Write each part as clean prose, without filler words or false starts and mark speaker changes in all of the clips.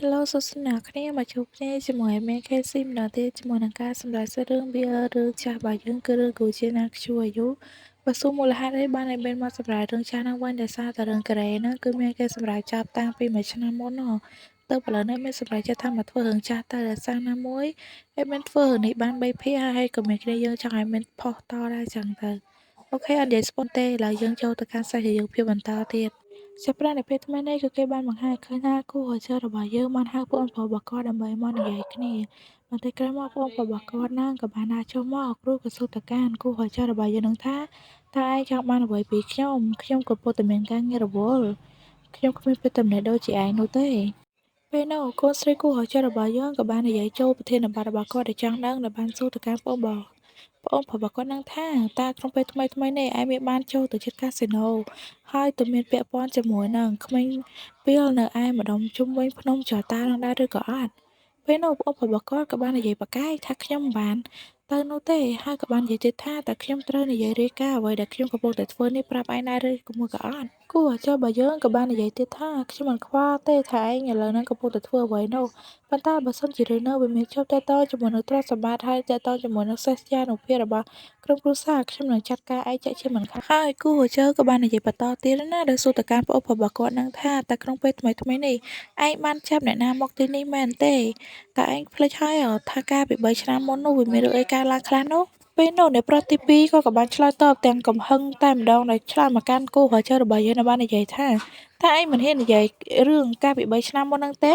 Speaker 1: Hello សួស្តីអ្នកគ្នាមកជួបគ្នាជាមួយ MKC ម្ដងទៀតជាមួយនឹងការសម្ដែងសាច់រឿងរឿងចាស់របស់យើងគឺរឿងគូជាណាខ្ជូអាយុបើសួរមូលហេតុអីបានឲ្យមានមកសម្ដែងរឿងចាស់ហ្នឹងវិញដោយសារតែរឿងកូរ៉េហ្នឹងគឺមានគេសម្ដែងចាប់តាំងពីមួយឆ្នាំមុនហ៎ទៅឥឡូវនេះមានសម្ដែងចិត្តថាមកធ្វើរឿងចាស់ទៅដោយសារណាមួយហើយមានធ្វើរឿងនេះបាន3ភាគហើយក៏មានគ្នាយើងចង់ឲ្យមានផុសតដែរចឹងទៅអូខេអត់និយាយស្ពន់ទេឥឡូវយើងចូលទៅកាន់សាច់រឿងភាគបន្តទៀត ចាប់ផ្ដើមនៃពេលថ្មីនេះគឺគេបានបង្ហាញឃើញថាគូហោចើរបស់យើងបានហៅប្អូនប្រុសរបស់គាត់ដើម្បីមកនិយាយគ្នាបន្តិចក្រោយមកប្អូនប្រុសរបស់គាត់នឹងក៏បានដើរចូលមកគ្រូក៏សួរទៅកាន់គូហោចើរបស់យើងនឹងថាតើឯងចង់បានអ្វីពីខ្ញុំក៏ពុទ្ធតែមានការងាររវល់ខ្ញុំគ្មានពេលទំនេរដូចជាឯងនោះទេពេលនោះកូនស្រីគូហោចើរបស់យើងក៏បាននិយាយចូលប្រធានបទរបស់គាត់ដែលចង់ដឹងដែលបានសួរទៅកាន់ប្អូនប្រុសរបស់គាត់នឹងថាតើក្នុងពេលថ្មីនេះឯងមានបានចូលទៅជិតកាស៊ីណូហើយទៅមានពាក់ព័ន្ធជាមួយនឹងក្មេងពាលនៅឯម្ដុំជុំវិញភ្នំចតានឹងដែរឬក៏អត់ពេលនោះប្អូនប្រុសរបស់គាត់ក៏បាននិយាយប្រកែកថាខ្ញុំមិនបានទៅនោះទេហើយក៏បាននិយាយទៀតថាតើខ្ញុំត្រូវនិយាយរាយការណ៍អ្វីដែលខ្ញុំកំពុងតែធ្វើនេះប្រាប់ឯងដែរឬក៏មួយក៏អត់គូអាចារ្យរបស់យើងក៏បាននិយាយទៀតថាខ្ញុំមិនខ្វល់ទេថាឯងឥឡូវហ្នឹងកំពុងតែធ្វើអ្វីនោះប៉ុន្តែបើសិនជារឿងនោះវាមានជាប់ទាក់ទងជាមួយនឹងទ្រព្យសម្បត្តិហើយទាក់ទងជាមួយនឹងសេដ្ឋានុភាពរបស់ក្រុមគ្រួសារខ្ញុំនឹងចាត់ការឯងជាក់ជាមិនខានហើយគូហូជើក៏បាននិយាយបន្តទៀតណាដោយសួរទៅកាន់ប្អូនប្រុសរបស់គាត់នឹងថាតើក្នុងពេលថ្មីនេះឯងបានចាប់អ្នកណាមកទីនេះមែនទេតើឯងភ្លេចហើយថាកាលពី3ឆ្នាំមុននោះវាមានរឿងអីកើតឡើងខ្លះនោះពេលនោះអ្នកប្រុសទី2ក៏បានឆ្លើយតបទាំងកំហឹងតែម្ដងដោយឆ្លើយមកកាន់គូហូជើរបស់យើងបាននិយាយថាតើឯងមិនហ៊ាននិយាយរឿងកាលពី3ឆ្នាំមុនហ្នឹងទ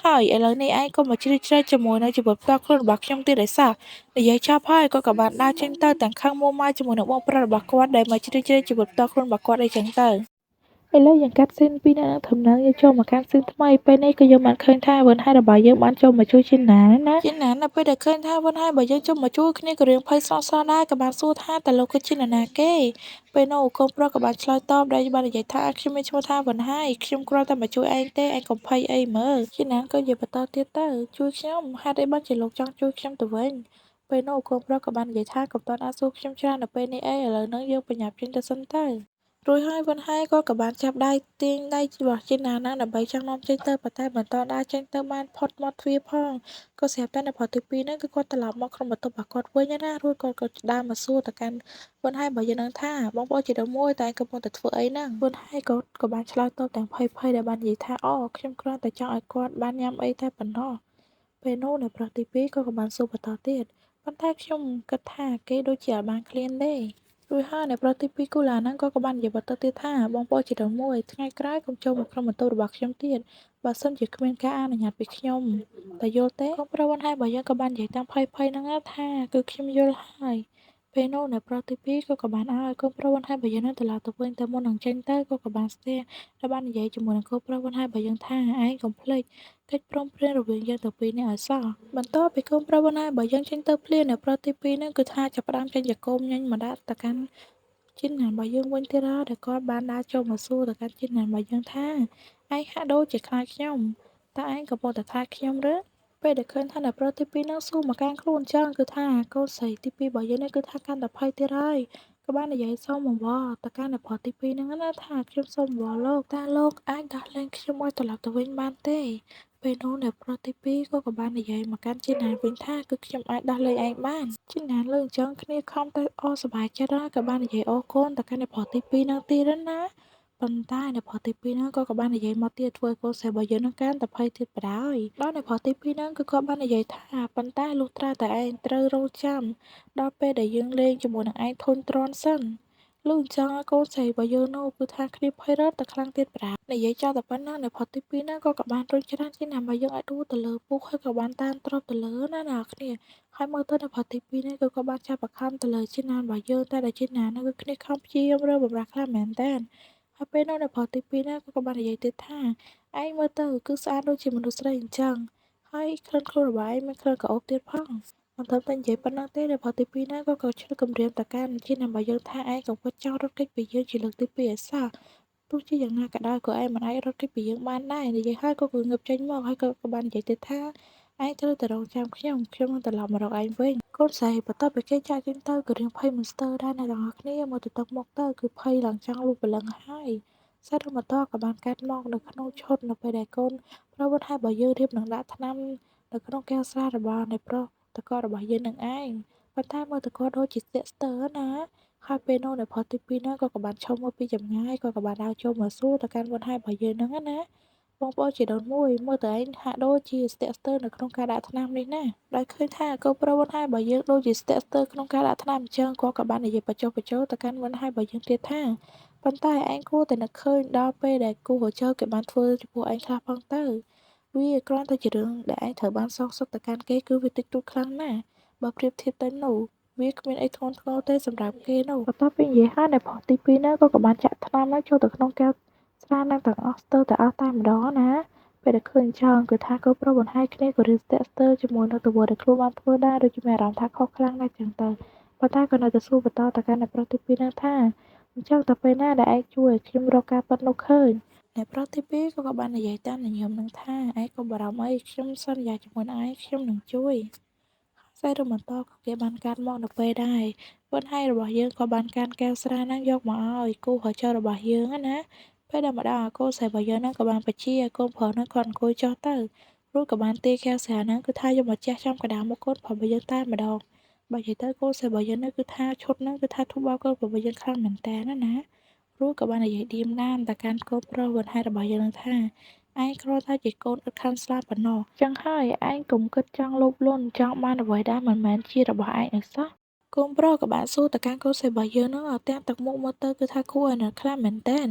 Speaker 1: េហើយឥឡូវនេះឯងក៏មកជ្រៀតជ្រែកជាមួយនឹងជីវិតផ្ទាល់ខ្លួនរបស់ខ្ញុំទៀតឯសោះនិយាយចប់ហើយគាត់ក៏បានដើរចេញទៅទាំងខឹងមួម៉ៅជាមួយនឹងបងប្រុសរបស់គាត់ដែលមកជ្រៀតជ្រែកជីវិតផ្ទាល់ខ្លួនរបស់គាត់អីចឹងទៅឥឡូវយើងកាត់ស៊ីនពីអ្នកនឹងដំណើរយើងចូលមកកាន់ស៊ីនថ្មីពេលនេះក៏យើងបានឃើញថាវិនហើយរបស់យើងបានចូលមកជួយជីណាណាជីណានៅពេលដែលឃើញថាវិនហើយរបស់យើងចូលមកជួយគ្នាក៏រៀងភ័យស្លន់ស្លោដែរក៏បានសួរថាតើលោកគឺជានរណាគេពេលនោះកូនប្រុសក៏បានឆ្លើយតបដោយបាននិយាយថាខ្ញុំមានឈ្មោះថាវិនហើយខ្ញុំគ្រាន់តែមកជួយឯងទេឯងកុំភ័យអីមើលជីណាក៏និយាយបន្តទៀតទៅជួយខ្ញុំហេតុអីបានជាលោកចង់ជួយខ្ញុំទៅវិញពេលនោះកូនប្រុសក៏បាននិយាយថាកុំតន់អាសួរខ្ញុំច្រើននៅពេលនេះអីឥឡូវហ្នឹងយើងបញ្ញាប់ចេញទៅសិនទៅរួចហើយវិនហើយគាត់ក៏បានចាប់ដៃទាញដៃរបស់ជីណាហ្នឹងដើម្បីចង់នាំចេញទៅប៉ុន្តែមិនទាន់ដើរចេញទៅបានផុតមាត់ទ្វារផងក៏ស្រាប់តែនៅផុតទី2ហ្នឹងគឺគាត់ត្រឡប់មកក្នុងបន្ទប់របស់គាត់វិញណារួចគាត់ក៏ដើរមកសួរទៅកាន់វិនហើយបើយើងនឹងថាបងប្អូនជីដូនមួយតែឯងកំពុងតែធ្វើអីហ្នឹងវិនហើយក៏បានឆ្លើយតបទាំងភ័យដែលបាននិយាយថាអូខ្ញុំគ្រាន់តែចង់ឲ្យគាត់បានញ៉ាំអីតែប៉ុណ្ណោះពេលនោះនៅប្រុសទី2ក៏បានសួរបន្តទៀតប៉ុន្តែខ្ញុំគិតថាគេដូចជាអត់បានឃ្លានទេរួចហើយអ្នកប្រុសទី2គូឡាហ្នឹងក៏បាននិយាយបន្តទៀតថាបងប្អូនជីដូនមួយថ្ងៃក្រោយកុំចូលមកក្នុងបន្ទប់របស់ខ្ញុំទៀតបើសិនជាគ្មានការអនុញ្ញាតពីខ្ញុំតើយល់ទេកូនប្រុសហ្នឹងហើយបើយើងក៏បាននិយាយតាមភ័យហ្នឹងណាថាគឺខ្ញុំយល់ហើយពេលនោះអ្នកប្រុសទី2ក៏បានឲ្យកូនប្រុសហ្នឹងហើយបើយើងនឹងត្រឡប់ទៅវិញទៅមុននឹងចេញទៅក៏បានស្ទះហើយបាននិយាយជាមួយនឹងកូនប្រុសហ្នឹងហើយបើយើងថាឯងកុំភ្លេចកិច្ចព្រមព្រៀងរវាងយើងទាំងពីរនេះឲ្យសោះបន្ទាប់ពីកូនប្រុសហ្នឹងហើយបើយើងចេញទៅភ្លាមអ្នកប្រុសទី2ហ្នឹងគឺថាចាប់ផ្ដើមចេញជាកូនញញមកដាក់ទៅកាន់ជីនណានរបស់យើងវិញទៀតហើយដែលគាត់បានដើរចូលមកសួរទៅកាន់ជីនណានរបស់យើងថាឯងហាក់ដូចជាខ្លាចខ្ញុំតើឯងកំពុងតែខ្លាចខ្ញុំឬពេលដែលឃើញថាអ្នកប្រុសទី2ហ្នឹងសួរមកកាន់ខ្លួនចឹងគឺថាកូនស្រីទី2របស់យើងនេះគឺថាកាន់តែភ័យទៀតហើយក៏បាននិយាយសុំអង្វរទៅកាន់អ្នកប្រុសទី2ហ្នឹងណាថាខ្ញុំសូមអង្វរលោកតើលោកអាចដោះលែងខ្ញុំឲ្យត្រឡប់ទៅវិញបានទេពេលនោះអ្នកប្រុសទី2ក៏បាននិយាយមកកាន់ជីណានវិញថាគឺខ្ញុំអាចដោះលែងឯងបានជីណានលើអញ្ចឹងគ្នាខំទៅអសប្បាយចិត្តហើយក៏បាននិយាយអរគុណទៅកាន់អ្នកប្រុសទី2ហ្នឹងទៀតណាប៉ុន្តែអ្នកប្រុសទី2ហ្នឹងក៏បាននិយាយមកទៀតធ្វើឲ្យកូនស្រីរបស់យើងហ្នឹងកាន់តែភ័យទៀតបណ្ដោយដល់អ្នកប្រុសទី2ហ្នឹងគឺគាត់បាននិយាយថាប៉ុន្តែលុះត្រាតែឯងត្រូវរង់ចាំដល់ពេលដែលយើងលេងជាមួយនឹងឯងធុញទ្រាន់សិនលុះអញ្ចឹងកូនស្រីរបស់យើងនោះគឺថាគ្នាភ័យរត់តែខ្លាំងទៀតបណ្ដោយនិយាយចោលតែប៉ុណ្ណឹងអ្នកប្រុសទី2ហ្នឹងក៏បានរុញច្រានជាណាំរបស់យើងឲ្យដួលទៅលើពុកហើយក៏បានតាមទ្របទៅលើណាអ្នកគ្នាហើយមើលទៅអ្នកប្រុសទី2នេះគឺក៏បានចាប់បង្ខំទៅលើជីណានរបស់យើងតែដែលជីណានហ្នឹងគឺគ្នាខំព្យាយាមរើបម្រាស់ខ្លាំងមែនតើហើយពេលនោះអ្នកប្រុសទី2ហ្នឹងក៏បាននិយាយទៀតថាឯងមើលទៅគឺស្អាតដូចជាមនុស្សស្រីអញ្ចឹងហើយក្លិនខ្លួនរបស់ឯងមានក្លិនក្រអូបទៀតផងមិនត្រឹមតែនិយាយប៉ុណ្ណឹងទេអ្នកប្រុសទី2ហ្នឹងក៏ឈ្លឹកគំរាមទៅកាន់ជីណានរបស់យើងថាឯងក៏ពិតចង់រត់គេចពីយើងជាលើកទី2ឯសោះទោះជាយ៉ាងណាក៏ដោយក៏ឯងមិនអាចរត់គេចពីយើងបានដែរនិយាយហើយក៏ងើបចេញមកហើយក៏បាននិយាយទៀតថាឯងត្រូវតែរងចាំខ្ញុំនឹងត្រឡប់មករកឯងវិញកូនស្រីបន្ទាប់ពីគេចាក់ចេញទៅក៏រៀងភ័យមិនស្ទើរដែរអ្នកទាំងអស់គ្នាមើលទៅទឹកមុខទៅគឺភ័យឡើងចង់លុះព្រលឹងហើយ សិស្សឬបន្តក៏បានកាត់មកនៅក្នុងឈុតនៅពេលដែលកូនប្រុសបន្ថែមរបស់យើងរៀបនឹងដាក់ថ្នាំនៅក្នុងកែវស្រារបស់អ្នកប្រុសតករបស់យើងនឹងឯងប៉ុន្តែមើលទៅគាត់ដូចជាស្ទាក់ស្ទើរណាហើយពេលនោះអ្នកប្រុសទី2ហ្នឹងក៏បានឈប់មកពីចម្ងាយគាត់ក៏បានដើរចូលមកសួរទៅកាន់បន្ថែមរបស់យើងហ្នឹងណាបងប្អូនជីដូនមួយមើលទៅឯងហាក់ដូចជាស្ទាក់ស្ទើរនៅក្នុងការដាក់ថ្នាំនេះណាដោយឃើញថាកូនប្រុសបន្ថែមរបស់យើងដូចជាស្ទាក់ស្ទើរក្នុងការដាក់ថ្នាំអញ្ចឹងគាត់ក៏បាននិយាយបញ្ចុះបញ្ចូលទៅកាន់បន្ថែមរបស់យើងទៀតថា ប៉ុន្តែឯងគួរតែនឹកឃើញដល់ពេលដែលគូប្រជែងគេបានធ្វើចំពោះឯងខ្លះផងទៅវាគ្រាន់តែជារឿងដែលឯងត្រូវបានសងសឹកទៅកាន់គេគឺវាតិចតួចខ្លាំងណាស់បើប្រៀបធៀបទៅនោះវាគ្មានអីធ្ងន់ធ្ងរទេសម្រាប់គេនោះបន្ទាប់ពីនិយាយហើយនៅផុសទី2នោះក៏បានចាក់ថ្នាំនោះចូលទៅក្នុងកែវស្រានឹងទាំងអស់ស្ទើរតែអស់តែម្ដងណាពេលដែលឃើញចោលគឺថាកូនប្រុសបន្ថែមគ្នាក៏រៀនស្ទាក់ស្ទើរជាមួយនឹងទង្វើដែលខ្លួនបានធ្វើដែរដូចជាមានអារម្មណ៍ថាខុសខ្លាំងណាស់ចឹងទៅប៉ុន្តែក៏នៅតែសួរបន្តទៅកាន់អ្នកប្រុសទី2នោះថាអញ្ចឹងទៅពេលណាដែលឯងជួយឲ្យខ្ញុំរកការពិតនោះឃើញអ្នកប្រុសទី2ក៏បាននិយាយតាមញញឹមនឹងថាឯងកុំបារម្ភអីខ្ញុំសន្យាជាមួយនឹងឯងខ្ញុំនឹងជួយខ្សែរបន្តក៏គេបានកាន់មកនៅពេលដែរប៉ុន្តែរបស់យើងក៏បានកាន់កែវស្រាហ្នឹងយកមកឲ្យគូហចរបស់យើងណាពេលដែលមកដល់អាកូនស្រីរបស់យើងហ្នឹងក៏បានបញ្ជាឲ្យកូនប្រុសហ្នឹងគាត់អង្គុយចុះទៅរួចក៏បានទាយកែវស្រាហ្នឹងគឺថាយកមកជះចំកណ្ដាលមុខកូនប្រុសរបស់យើងតែម្ដងបើនិយាយទៅកូនស្រីរបស់យើងហ្នឹងគឺថាឈុតហ្នឹងគឺថាធូបបោកកូនប្រុសរបស់យើងខ្លាំងមែនតើណារួចក៏បាននិយាយឌៀមដាមទៅកាន់កូនប្រុសបន្ថែមរបស់យើងហ្នឹងថាឯងគ្រាន់តែជាកូនឥតខាន់ស្លាតប៉ុណ្ណោះចឹងហើយឯងកុំគិតចង់លោភលន់ចង់បានអ្វីដែលមិនមែនជារបស់ឯងនោះសោះកូនប្រុសក៏បានសួរទៅកាន់កូនស្រីរបស់យើងហ្នឹងឲ្យទាំងទឹកមុខមើលទៅគឺថាគួរឲ្យអាណិតខ្លាំងមែនទែន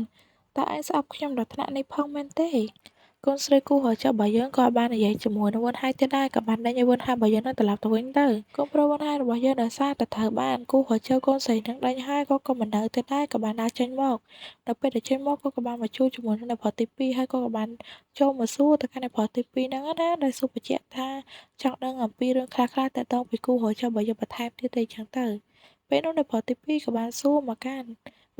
Speaker 1: តើឯងស្អប់ខ្ញុំដល់ថ្នាក់នេះផងមែនទេកូនស្រីគូហចរបស់យើងក៏បាននិយាយជាមួយនឹងវណ្ណហើយទៀតដែរក៏បានដេញឲ្យវណ្ណហើយរបស់យើងនឹងត្រឡប់ទៅវិញទៅកូនប្រុសវណ្ណហើយរបស់យើងដោយសារតែត្រូវបានគូហចកូនស្រីនឹងដេញហើយក៏ក៏មិននៅទៀតដែរក៏បានដើរចេញមកដល់ពេលដែលចេញមកក៏បានមកជួបជាមួយនឹងអ្នកប្រុសទី2ហើយក៏បានចូលមកសួរទៅកាន់អ្នកប្រុសទី2ហ្នឹងណាដោយសួរបញ្ជាក់ថាចង់ដឹងអំពីរឿងខ្លះៗទាក់ទងពីគូហចរបស់យើងបន្ថែមទៀតទេអញ្ចឹងទៅពេលនោះអ្នកប្រុសទី2ក៏បានសួរមកកាន់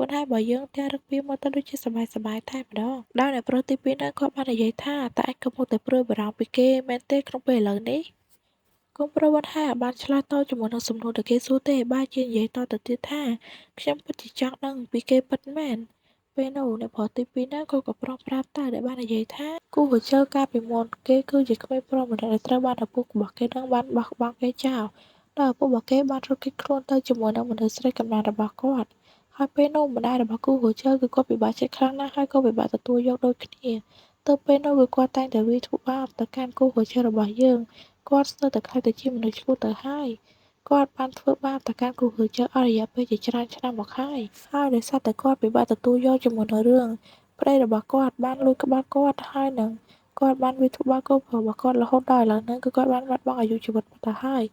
Speaker 1: ប៉ុន្តែបើយើងទាំងរឹកពីមើលទៅដូចជាសប្បាយៗតែម្ដងដោយអ្នកប្រុសទី2ហ្នឹងគាត់បាននិយាយថាតើឯងកំពុងតែព្រួយបារម្ភពីគេមែនទេក្នុងពេលឥឡូវនេះកូនប្រុសបន្ថែមបានឆ្លើយតបជាមួយនឹងសំណួរដែលគេសួរទេបែរជានិយាយតទៅទៀតថាខ្ញុំពិតជាចង់ដឹងពីគេពិតមែនពេលនោះអ្នកប្រុសទី2ហ្នឹងក៏ប្រុងប្រាប់តើដែលបាននិយាយថាគូប្រជើកាលពីមុនគេគឺជាក្មេងប្រុសម្នាក់ដែលត្រូវបានឪពុករបស់គេហ្នឹងបានបោះបង់គេចោលដោយឪពុករបស់គេបានរត់គេចខ្លួនទៅជាមួយនឹងមនុស្សស្រីកំណើតរបស់គាត់ហើយពេលនោះម្ដាយរបស់គូហូជើគឺគាត់ពិបាកចិត្តខ្លាំងណាស់ហើយក៏ពិបាកទទួលយកដូចគ្នាទើបពេលនោះគឺគាត់តែងតែវាយធ្វើបាបទៅកាន់គូហូជើរបស់យើងគាត់ស្ទើរតែក្លាយទៅជាមនុស្សឈ្លួសទៅហើយគាត់បានធ្វើបាបទៅកាន់គូហូជើអស់រយៈពេលជាច្រើនឆ្នាំមកហើយដោយសារតែគាត់ពិបាកទទួលយកជាមួយនឹងរឿងប្តីរបស់គាត់បានលួចក្បត់គាត់ហើយនឹងគាត់បានវាយធ្វើបាបកូនប្រុសរបស់គាត់រហូតដល់ឥឡូវហ្នឹងគឺគាត់បានបាត់បង់អាយុជីវិតទៅហើយ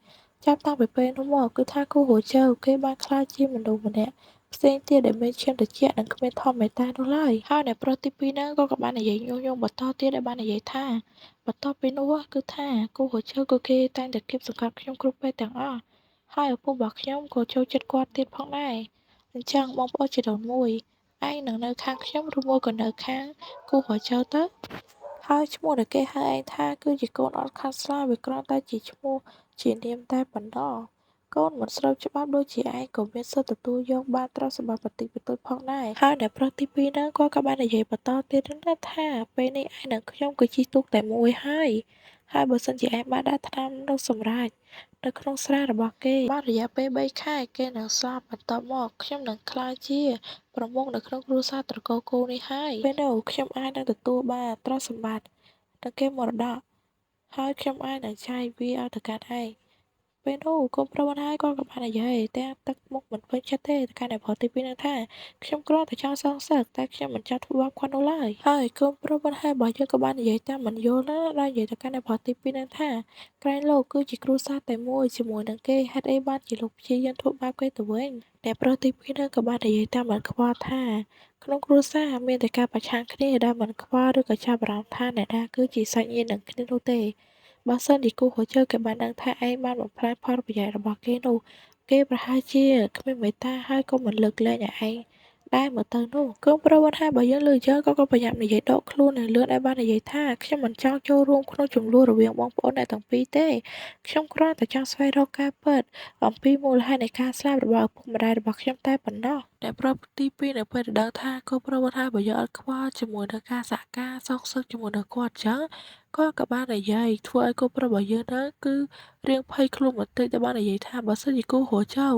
Speaker 1: ចាប់តាំងពីពេលនោះមកគឺថាគូហូជើគេបានក្លាយជាមនុស្សម្នាក់ផ្សេងទៀតដែលមានឈាមត្រជាក់និងគ្មានធម៌មេត្តានោះឡើយហើយអ្នកប្រុសទី2ហ្នឹងក៏បាននិយាយញុះញង់បន្តទៀតដោយបាននិយាយថាបន្ទាប់ពីនោះគឺថាគូហូជើគឺគេតែងតែគៀបសង្កត់ខ្ញុំគ្រប់ពេលទាំងអស់ហើយឪពុករបស់ខ្ញុំក៏ចូលចិត្តគាត់ទៀតផងដែរអញ្ចឹងបងប្អូនជីដូនមួយឯងនឹងនៅខាងខ្ញុំឬមួយក៏នៅខាងគូហូជើទៅហើយឈ្មោះដែលគេហៅឯងថាគឺជាកូនអត់ខាត់ស្លាវាគ្រាន់តែជាឈ្មោះជានាមតែប៉ុណ្ណោះកូនមិនស្របច្បាប់ដូចជាឯងក៏មានសិទ្ធិទទួលយកបានទ្រព្យសម្បត្តិបន្តិចបន្តួចផងដែរហើយអ្នកប្រុសទី2ហ្នឹងគាត់ក៏បាននិយាយបន្តទៀតណាថាពេលនេះឯងនិងខ្ញុំគឺជាទូកតែមួយហើយបើសិនជាឯងបានដាក់ថ្នាំនោះសម្រាប់នៅក្នុងស្រារបស់គេបានរយៈពេល3ខែគេនឹងស្លាប់បន្ទាប់មកខ្ញុំនឹងក្លាយជាប្រមុខនៅក្នុងគ្រួសារត្រកូលគោនេះហើយពេលនោះខ្ញុំអាចនឹងទទួលបានទ្រព្យសម្បត្តិនិងគេមរតកហើយខ្ញុំអាចនឹងចាយវាឲ្យទៅកាន់ឯងពេលនោះកូនប្រុសបានហើយគាត់ក៏បាននិយាយទាំងទឹកមុខមិនពេញចិត្តទេទៅកាន់អ្នកប្រុសទី2នឹងថាខ្ញុំគ្រាន់តែចង់សងសឹកតែខ្ញុំមិនចង់ធ្វើបាបគាត់នោះឡើយហើយកូនប្រុសបានហើយរបស់យើងក៏បាននិយាយតាមមិនយល់ណាដោយនិយាយទៅកាន់អ្នកប្រុសទី2នឹងថាក្រែងលោកគឺជាគ្រួសារតែមួយជាមួយនឹងគេហេតុអីបានជាលោកព្យាយាមធ្វើបាបគេទៅវិញអ្នកប្រុសទី2នឹងក៏បាននិយាយតាមមិនខ្វល់ថាក្នុងគ្រួសារមានតែការប្រឆាំងគ្នាដែលមិនខ្វល់ឬក៏ចាប់អារម្មណ៍ថាអ្នកណាគឺជាសាច់ញាតិនឹងគ្នានោះទេបើសិនជាគូហូជើគេបានដឹងថាឯងបានបំផ្លាញផលប្រយោជន៍របស់គេនោះគេប្រហែលជាគ្មានមេត្តាហើយក៏មិនលើកលែងឲ្យឯង ដែលមើលទៅនោះកូនប្រុសបានថាបើយើងលើកយើងក៏ប្រញាប់និយាយដកខ្លួននៅលឿនដែលបាននិយាយថាខ្ញុំមិនចង់ចូលរួមក្នុងជម្លោះរវាងបងប្អូនអ្នកទាំងពីរទេខ្ញុំគ្រាន់តែចង់ស្វែងរកការពិតអំពីមូលហេតុនៃការស្លាប់របស់ឪពុកម្ដាយរបស់ខ្ញុំតែប៉ុណ្ណោះអ្នកប្រុសទីពីរនៅពេលដែលដឹងថាកូនប្រុសបានថាបើយើងអត់ខ្វល់ជាមួយនឹងការសហការសងសឹកជាមួយនឹងគាត់ចឹងគាត់ក៏បាននិយាយធ្វើឲ្យកូនប្រុសរបស់យើងហ្នឹងគឺរៀងភ័យខ្លួនបន្តិចដែលបាននិយាយថាបើសិនជាគូហួចចូល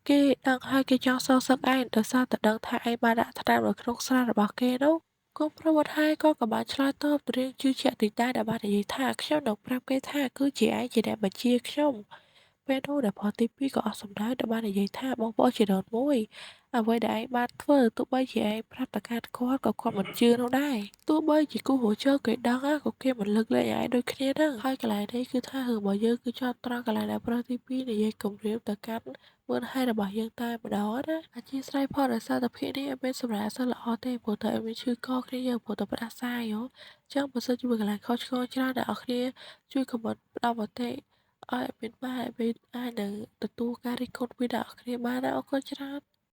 Speaker 1: គេដឹងហើយគេចង់សងសឹកឯងដោយសារតែដឹងថាឯងបានដាក់ថ្នាំនៅក្នុងស្រារបស់គេនោះកូនប្រុសបុត្រីក៏បានឆ្លើយតបទៅរាងជឿជាក់តិចដែរដែលបាននិយាយថាខ្ញុំនឹងប្រាប់គេថាគឺជាឯងជាអ្នកបញ្ជាខ្ញុំពេលនោះដែលប្រុសទីពីរក៏អស់សំណើចដែលបាននិយាយថាបងប្អូនជាដូនមួយអ្វីដែលឯងបានធ្វើទោះបីជាឯងប្រាប់តែគាត់ក៏គាត់មិនជឿនោះដែរទោះបីជាគូហួចចូលគេដឹងក៏គេមិនលើកលែងឯងដូចគ្នាហ្នឹងហើយកន្លែងនេះគឺថារឿងរបស់យើងគឺជាប់ត្រង់កន្លែងដែលប្រុសទីពីរនិយាយគំរាមទៅកាន់មើលហើយរបស់យើងតែម្ដងណាអធិស្ឋានផលដោយសារតែភាគនេះអត់មានសម្រាប់អសរល្អទេព្រោះតែអត់មានឈឺកគ្នាយើងព្រោះតែផ្ដាសាយហ៎ចឹងបើសិនជាមានកន្លែងខុសឆ្គងច្រើនអ្នកនរគ្នាជួយខមមិនផ្ដល់មតិឲ្យមានបានឲ្យមានអាចនឹងទទួលការរិះគន់ពីអ្នកនរគ្នាបានណាអរគុណច្រើន